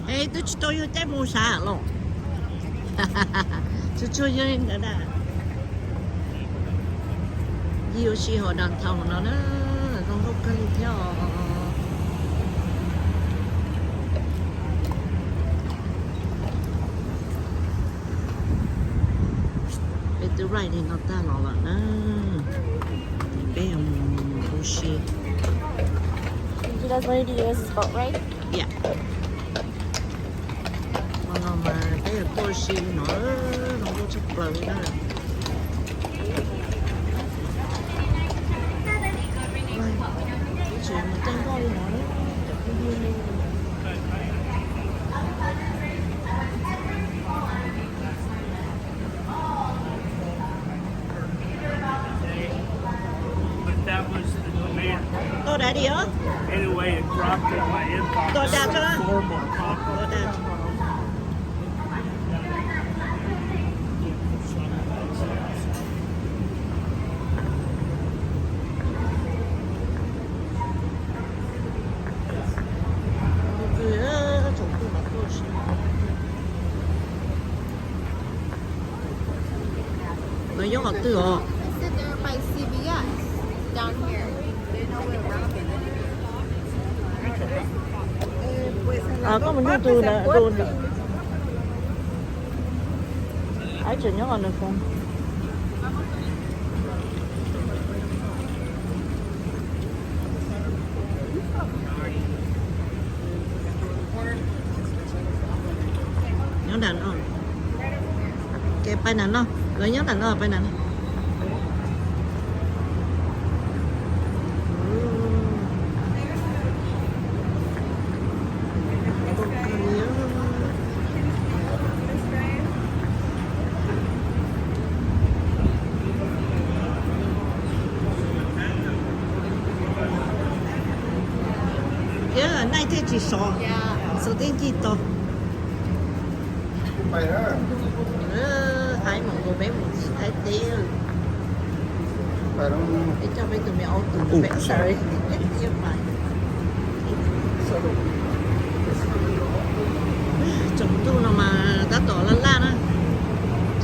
Ê, tôi vô trái mua xà luôn. Tôi chưa vô đến đó. Nhiều sĩ họ đàn thầu nó không có cần theo. Bây giờ lại thì nó ta lọ là nó bé ông bố sĩ. You guys ready to use this boat, right? Yeah. Mà bé tôi sĩ nó không có chấp lời đó. Chuyện mà tên coi nó đó. That was the man. Tôi đã đi á. Anyway, it dropped in my inbox. Tôi đã cho nó. Formal Tôi đã. Nó giống ở từ họ. I sit there by CVS down here. Có một cái từ là từ ấy chỉ nhớ là được không? Nhớ đàn không? Cái bay nè nó, lấy nhớ đàn nó bay nè. Yeah, nay thế chỉ số. Số tiền gì to? Hai một cô bé một thái tiêu. Để cho mấy tụi mẹ ôn tụi bé sorry. Tiếp phải. Chồng tu nào mà đã tỏ lan lan á.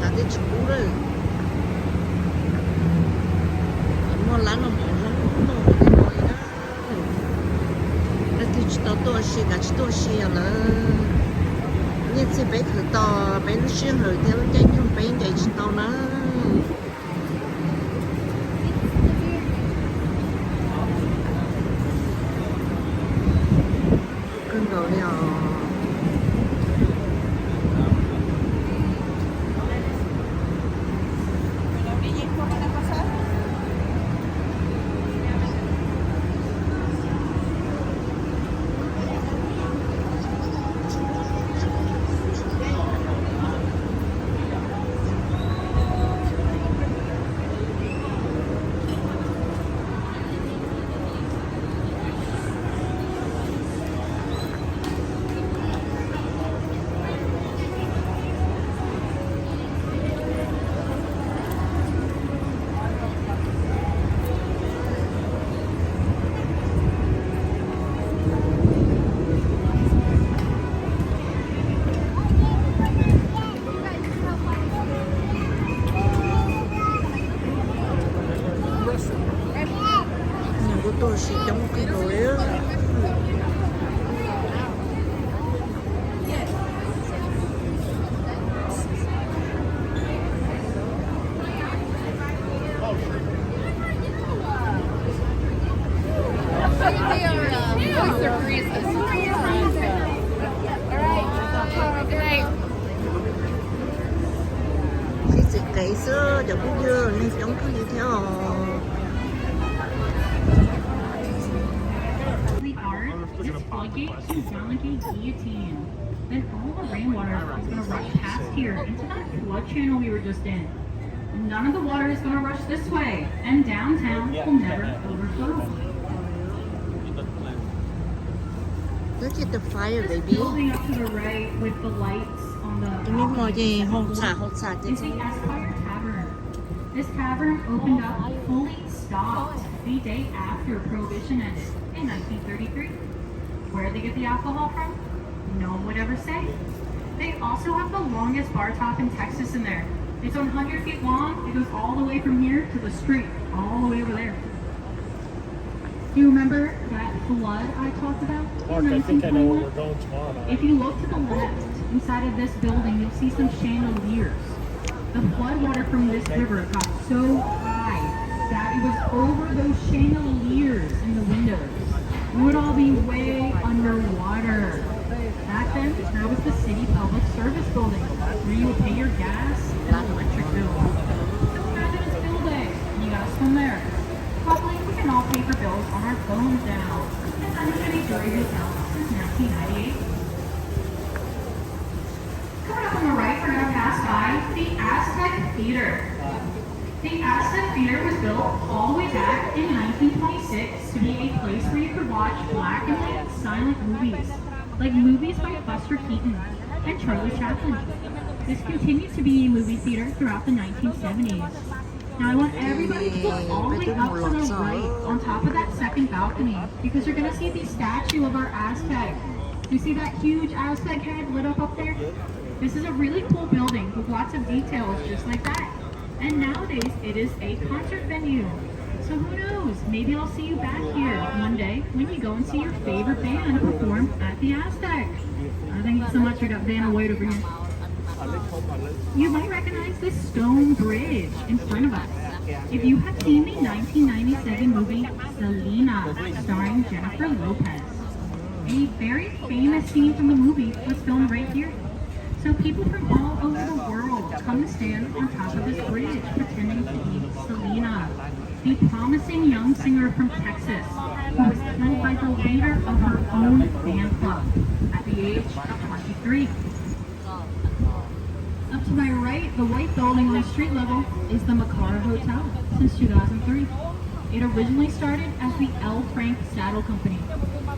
Chả thấy chú rồi. Mua lá nó mỏ nó cũng nó cái nồi đó. Nó thì tao tôi xí cả tôi xí là nhưng chỉ bé thử to bé nó xuyên rồi theo nó nhanh không bé vậy chỉ tao nó cưng rồi nè. Tôi sẽ chống cái đuổi á. Chỉ sự cậy xưa giờ cũng dưa nên chống cứ như theo. This floodgate should sound like a guillotine. Then all the rainwater is going to rush past here into that flood channel we were just in. None of the water is going to rush this way, and downtown will never overflow. Look at the fire, baby. Building up to the right with the lights on the. Cái miếng mồi gì hôn xà You see Esquire Tavern. This tavern opened up fully stocked the day after Prohibition ended in 1933. Where did they get the alcohol from? no one would ever say. They also have the longest bar top in Texas in there. It's 100 feet long. It goes all the way from here to the street, all the way over there. Do you remember that flood I talked about in I think I know where 1921? we're going tomorrow night. If you look to the left, inside of this building, you'll see some chandeliers. The flood water from this river got so high that it was over those chandeliers in the windows. We would all be way underwater. Back then, there was the city public service building where you would pay your gas and electric bill. So imagine it's bill day and you gotta swim there. Luckily, we can all pay for bills on our phones now. And I'm going to be Joy Hotel since 1998. Coming up on the right, we're going to pass by the Aztec Theater. The Aztec Theater was built all the way back in 1926 to be a place where you could watch black and white silent movies, like movies by Buster Keaton and Charlie Chaplin. This continued to be a movie theater throughout the 1970s. Now I want everybody to look all the way up to the right on top of that second balcony because you're going to see the statue of our Aztec. You see that huge Aztec head lit up there? This is a really cool building with lots of details just like that. And nowadays it is a concert venue. So who knows, maybe I'll see you back here one day when you go and see your favorite band perform at the Aztec. Thank you so much. I got Vanna White over here. You might recognize this stone bridge in front of us. If you have seen the 1997 movie Selena, starring Jennifer Lopez, a very famous scene from the movie was filmed right here. So people from all over the world come to stand on top of this bridge pretending to be Selena, the promising young singer from Texas who was killed by the leader of her own fan club at the age of 23. Up to my right, the white building on the street level is the Makara Hotel since 2003. It originally started as the L. Frank Saddle Company.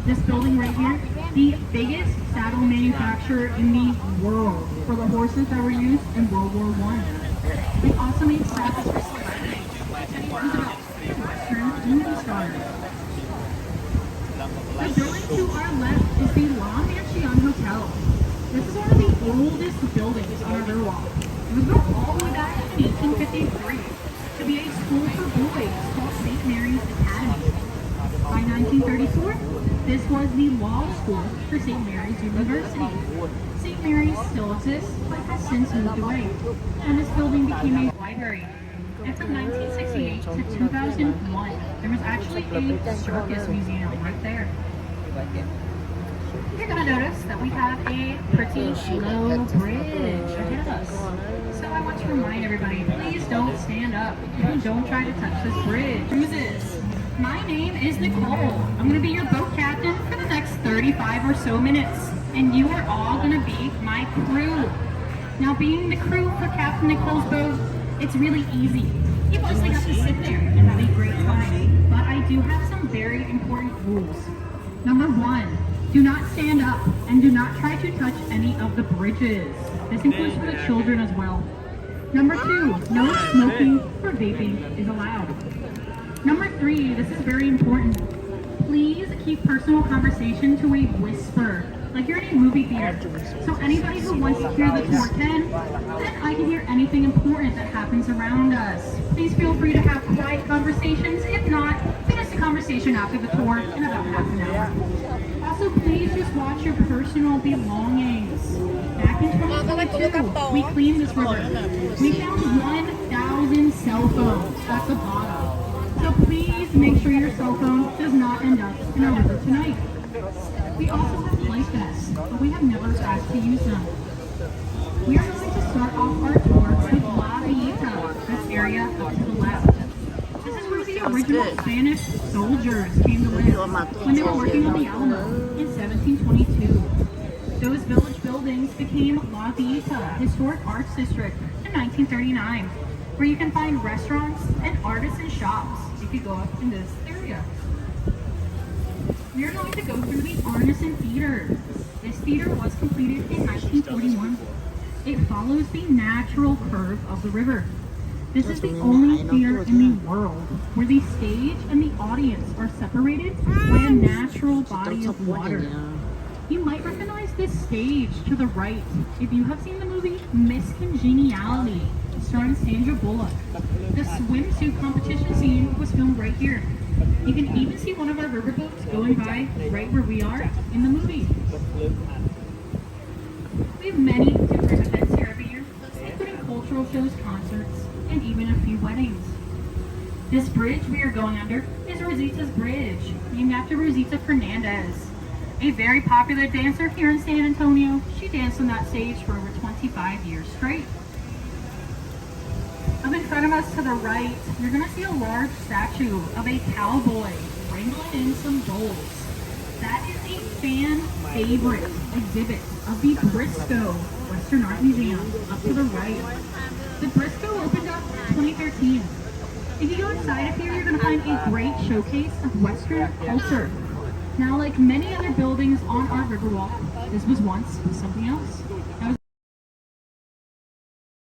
This building right here, the biggest saddle manufacturer in the world for the horses that were used in World War I. It also made saddles for celebrities, and it was about Western movie stars. The building to our left is the La Mansion Hotel. This is one of the oldest buildings on our Riverwalk. It was built all the way back in 1853 to be a school for boys called St. Mary's Academy. By 1934, this was the law school for St. Mary's University. St. Mary's still exists, but has since moved away, and this building became a library. And from 1968 to 2001, there was actually a circus museum right there. You're going to notice that we have a pretty low bridge ahead of us. So I want to remind everybody, please don't stand up and don't try to touch this bridge. Cruises. My name is Nicole. I'm going to be your boat captain for the next 35 or so minutes. And you are all going to be my crew. Now being the crew for Captain Nicole's boat, it's really easy. You mostly have to sit there and have a great time. But I do have some very important rules. Number 1. Do not stand up and do not try to touch any of the bridges. This includes for the children as well. Number 2, no smoking or vaping is allowed. Number 3, this is very important. Please keep personal conversation to a whisper, like you're in a movie theater. So anybody who wants to hear the tour 10, then I can hear anything important that happens around us. Please feel free to have quiet conversations. If not, finish the conversation after the tour in about half an hour. Also, please just watch your personal belongings. Back in 2022, we cleaned this river. We found 1,000 cell phones at the bottom. So please make sure your cell phone does not end up in our river tonight. We also have life vests, but we have never had to use them. We are going to start off our tour with La Villita, this area up to the left. This is where the original Spanish soldiers came to live when they were working on the Alamo in 1722. Those village buildings became La Villita Historic Arts District in 1939, where you can find restaurants and artisan shops if you go up in this area. We are going to go through the Arneson Theater. This theater was completed in 1941. It follows the natural curve of the river. This is the only theater in the world where the stage and the audience are separated by a natural body of water. You might recognize this stage to the right. If you have seen the movie Miss Congeniality, starring Sandra Bullock, the swimsuit competition scene was filmed right here. You can even see one of our riverboats going by right where we are in the movie. We have many different events here every year, including cultural shows, concerts, and even a few weddings. This bridge we are going under is Rosita's Bridge, named after Rosita Fernandez, a very popular dancer here in San Antonio. She danced on that stage for over 25 years straight. Up in front of us to the right, you're going to see a large statue of a cowboy wrangling in some bulls. That is a fan favorite exhibit of the Briscoe Western Art Museum up to the right. The Briscoe opened up in 2013. If you go inside of here, you're going to find a great showcase of Western culture. Now, like many other buildings on our Riverwalk, this was once something else.